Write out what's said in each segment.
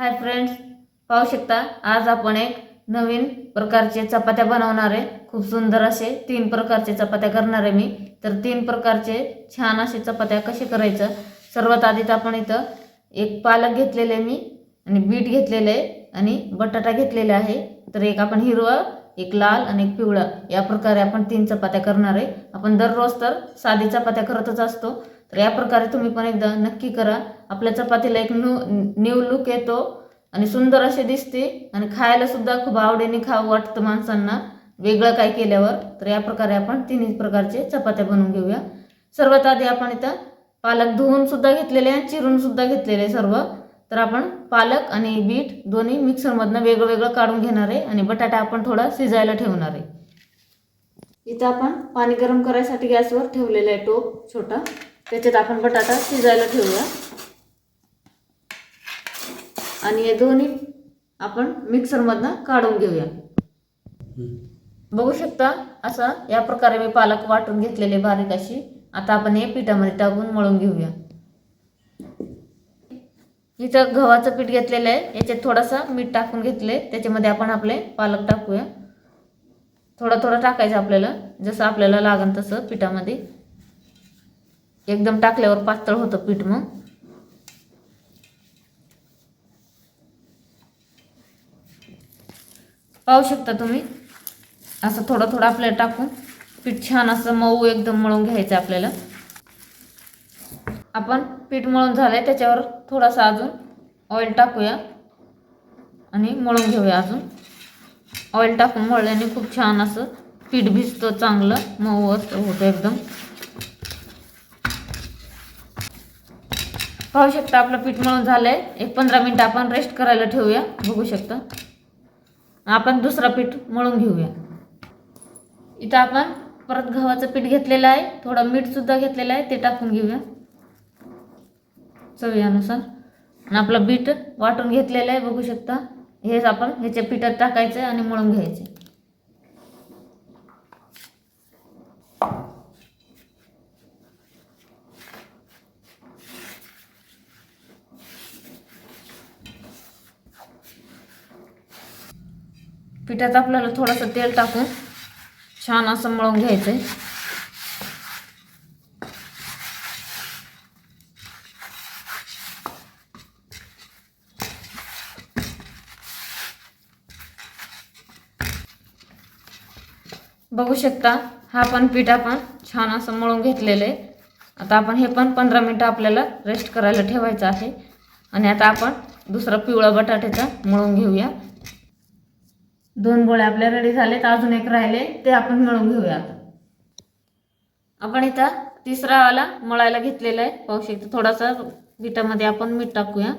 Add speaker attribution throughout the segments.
Speaker 1: Hi friends, पाहू शकता आज आपण एक नवीन प्रकारचे चपात्या बनवणार आहे। खूप सुंदर असे 3 प्रकारचे चपात्या करणार आहे मी। तर 3 प्रकारचे छान असे चपात्या कसे करायचं, सर्वात आधी आपण इथं एक पालक घेतलेले मी आणि बीट घेतलेले आणि बटाटा घेतलेला आहे। तर एक आपण हिरवा, एक लाल आणि एक पिवळा, या प्रकारे आपण 3 चपात्या करणार आहे। आपण दररोज तर साधी चपात्या करतच असतो, तर या प्रकारे तुम्ही पण एकदा नक्की करा। आपल्या चपातीला एक न्यू लुक येतो आणि सुंदर असे दिसते आणि खायला सुद्धा खूप आवडीने खावं वाटतं माणसांना वेगळं काय केल्यावर। तर या प्रकारे आपण 3 प्रकारचे चपात्या बनवून घेऊया। सर्वात आधी आपण इथं पालक धुवून सुद्धा घेतलेले आणि चिरून सुद्धा घेतलेले सर्व। तर आपण पालक आणि बीट दोन्ही मिक्सरमधनं वेगळं काढून घेणार आहे आणि बटाटा आपण थोडा शिजायला ठेवणार आहे। इथं आपण पाणी गरम करायसाठी गॅसवर ठेवलेला आहे टोप छोटा, त्याच्यात आपण बटाटा शिजायला ठेवूया आणि हे दोन्ही आपण मिक्सरमधनं काढून घेऊया। बघू शकता असा या प्रकारे मी पालक वाटून घेतलेले बारीक अशी। आता आपण हे पिठामध्ये टाकून मळून घेऊया। इथं गव्हाचं पीठ घेतलेलं आहे, याच्यात थोडासा मीठ टाकून घेतले, त्याच्यामध्ये आपण आपले पालक टाकूया। थोडं टाकायचं आपल्याला, जसं आपल्याला लागेल तसं पिठामध्ये। एकदम टाकल्यावर पातळ होतं पीठ मग। पाहू शकता तुम्ही असं थोडं आपल्याला टाकून पीठ छान असं मऊ एकदम मळून घ्यायचं आपल्याला। आपण पीठ मळून झालंय, त्याच्यावर थोडासा अजून ऑइल टाकूया आणि मळून घेऊया। अजून ऑइल टाकून मळल्याने खूप छान असं पीठ भिजतं, चांगलं मऊ होतं एकदम। पाहू शकता आपलं पीठ मळून झालंय। एक 15 मिनिटं आपण रेस्ट करायला ठेवूया। बघू शकता आपण दुसरा पीठ मळून घेऊया। इथं आपण परत गव्हाचं पीठ घेतलेलं आहे, थोडं मीठ सुद्धा घेतलेलं आहे, ते टाकून घेऊया चवीनुसार। आणि आपलं बीट वाटून घेतलेलं आहे, बघू शकता। हेच आपण ह्याच्या पिठात टाकायचं आणि मळून घ्यायचं। पिठात आपल्याला थोडंसं तेल टाकून छान असं मळून घ्यायचंय। बघू शकता हा पण पीठ आपण छान असं मळून घेतलेलं आहे। आता आपण हे पण 15 मिनिटं आपल्याला रेस्ट करायला ठेवायचं आहे। आणि आता आपण दुसरा पिवळा बटाट्याचा मळून घेऊया। 2 गोळे आपल्या रेडी झालेत, अजून एक राहिले, ते आपण मळून घेऊया। आता आपण इथं तिसरा वाला मळायला घेतलेला आहे। पाहू शकता थोडासा पिठामध्ये आपण मीठ टाकूया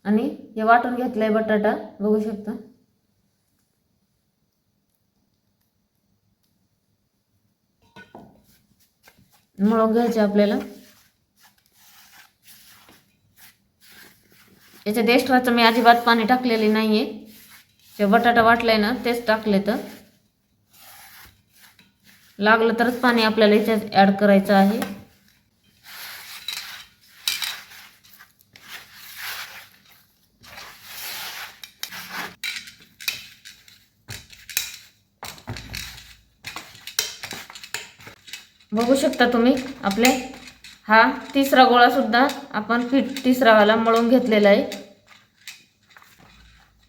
Speaker 1: आणि हे वाटून घेतलंय बटाटा, बघू शकता। मळून घ्यायचे आपल्याला। याच्यात एक्स्ट्राचं मी अजिबात पाणी टाकलेले नाहीये, जे बटाटा वाटलाय ना तेच टाकले। तर लागलं तरच पाणी आपल्याला याच्यात ॲड करायचं आहे। बघू शकता तुम्ही आपले हा तिसरा गोळा सुद्धा आपण पीठ तिसरावाला मळून घेतलेला आहे।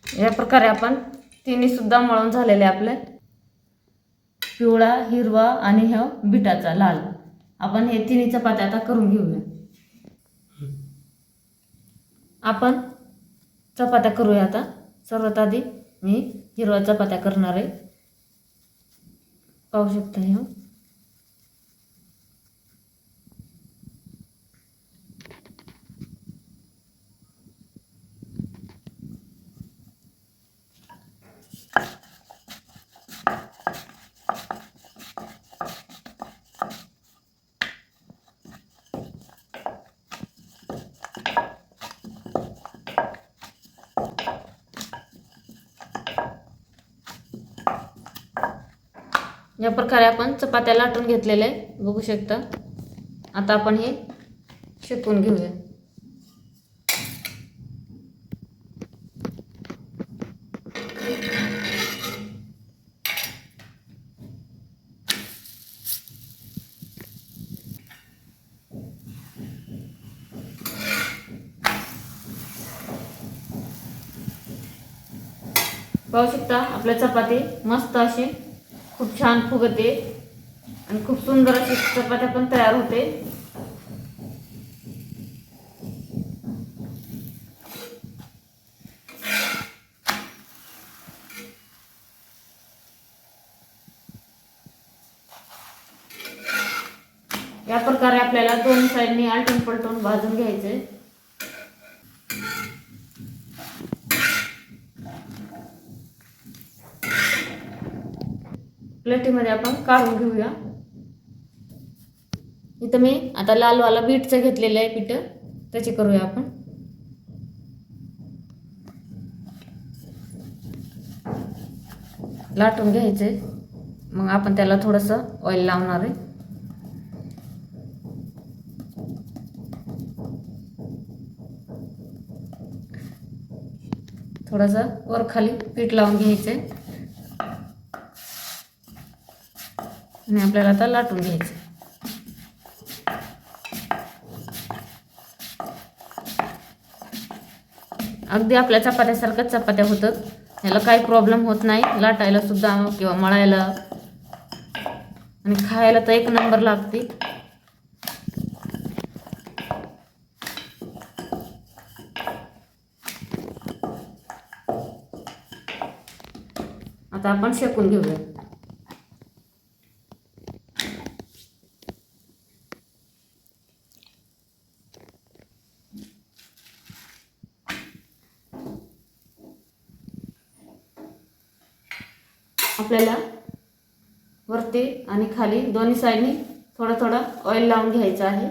Speaker 1: या प्रकारे आपण तिन्ही सुद्धा मळून झालेले आपले, पिवळा, हिरवा आणि हा बिटाचा लाल। आपण हे तिन्ही चपात्या आता करून घेऊया। आपण चपात्या करूया आता। सर्वात आधी मी हिरवा चपात्या करणार आहे, पाहू शकता। हे या प्रकारे आपण चपात्या लाटून घेतलेल्या आहे, बघू शकता। आता आपण हे शेकून घेऊया। पाहू शकता आपल्या चपाती मस्त अशी खूप छान फुगते आणि खूप सुंदर अशी चपात्या पण तयार होते. या प्रकारे आपल्याला दोन्ही साईडनी आलटून पलटून भाजून घ्यायचे. प्लेटीमध्ये आपण काढून घेऊया. इथं मी आता लालवाला बीटचं घेतलेलं आहे पीठ, त्याची करूया आपण. लाटून घ्यायचे, मग आपण त्याला थोडंसं ऑइल लावणार आहे. थोडंसं वर खाली पीठ लावून घ्यायचे आणि आपल्याला आता लाटून घ्यायचे. अगदी आपल्या चपात्यासारखंच चपात्या होतात, याला काही प्रॉब्लेम होत नाही लाटायला सुद्धा किंवा मळायला, आणि खायला तर एक नंबर लागते. आता आपण शेकून घेऊया. आपल्याला वरती आणि खाली दोन्ही साईडनी थोडं थोडं ऑइल लावून घ्यायचं आहे.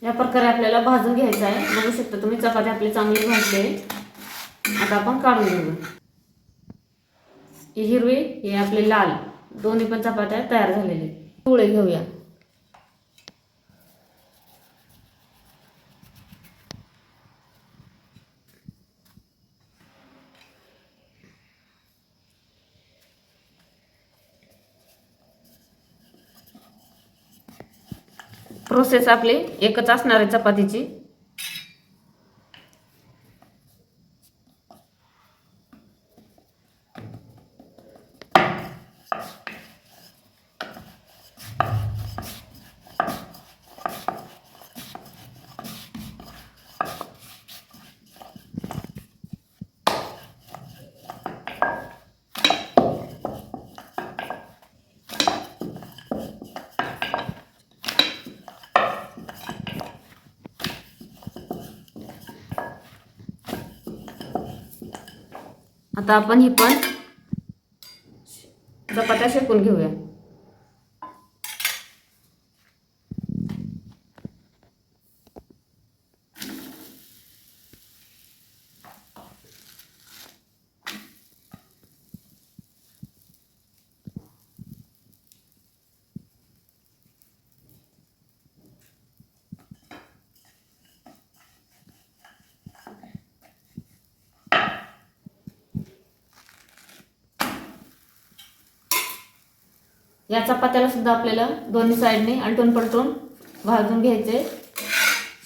Speaker 1: या प्रकारे आपल्याला भाजून घ्यायचं आहे. बघू शकता तुम्ही चपाती आपली चांगली भाजली. आता आपण काढून घेऊ. ही हिरवी ही आपली लाल, दोन्ही पण चपात्या तयार झालेली. पोळे घेऊया. प्रोसेस आपली एकच असणार आहे चपातीची. आता आपण ही पण चपात्या शेकून घेऊया. या चपात्याला सुद्धा आपल्याला दोन्ही साईडने आलटून पलटून भाजून घ्यायचे,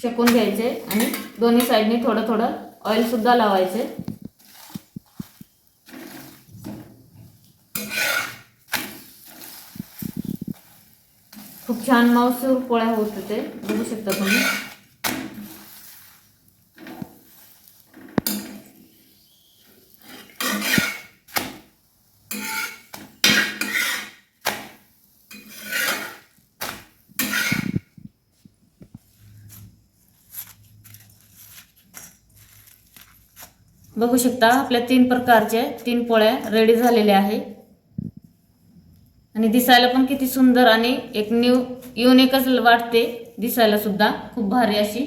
Speaker 1: शेकून घ्यायचे आणि दोन्ही साईडने थोडं थोडं ऑइल सुद्धा लावायचे. खूप छान मऊसूर पोळ्या होत ते बघू शकता तुम्ही. बघू शकता आपल्या 3 प्रकारचे 3 पोळ्या रेडी झालेल्या आहे आणि दिसायला पण किती सुंदर आणि एक न्यू युनिकच वाटते. दिसायला सुद्धा खूप भारी अशी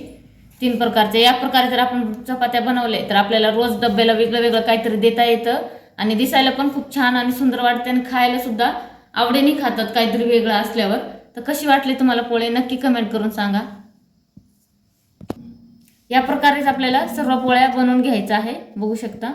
Speaker 1: 3 प्रकारचे. या प्रकारे जर आपण चपात्या बनवले तर आपल्याला रोज डब्याला वेगळं वेगळं काहीतरी देता येतं आणि दिसायला पण खूप छान आणि सुंदर वाटते आणि खायला सुद्धा आवडीने खातात काहीतरी वेगळं असल्यावर. तर कशी वाटली तुम्हाला पोळे नक्की कमेंट करून सांगा. या प्रकारेच आपल्याला सर्व पोळ्या बनवून घ्यायचं आहे, बघू शकता.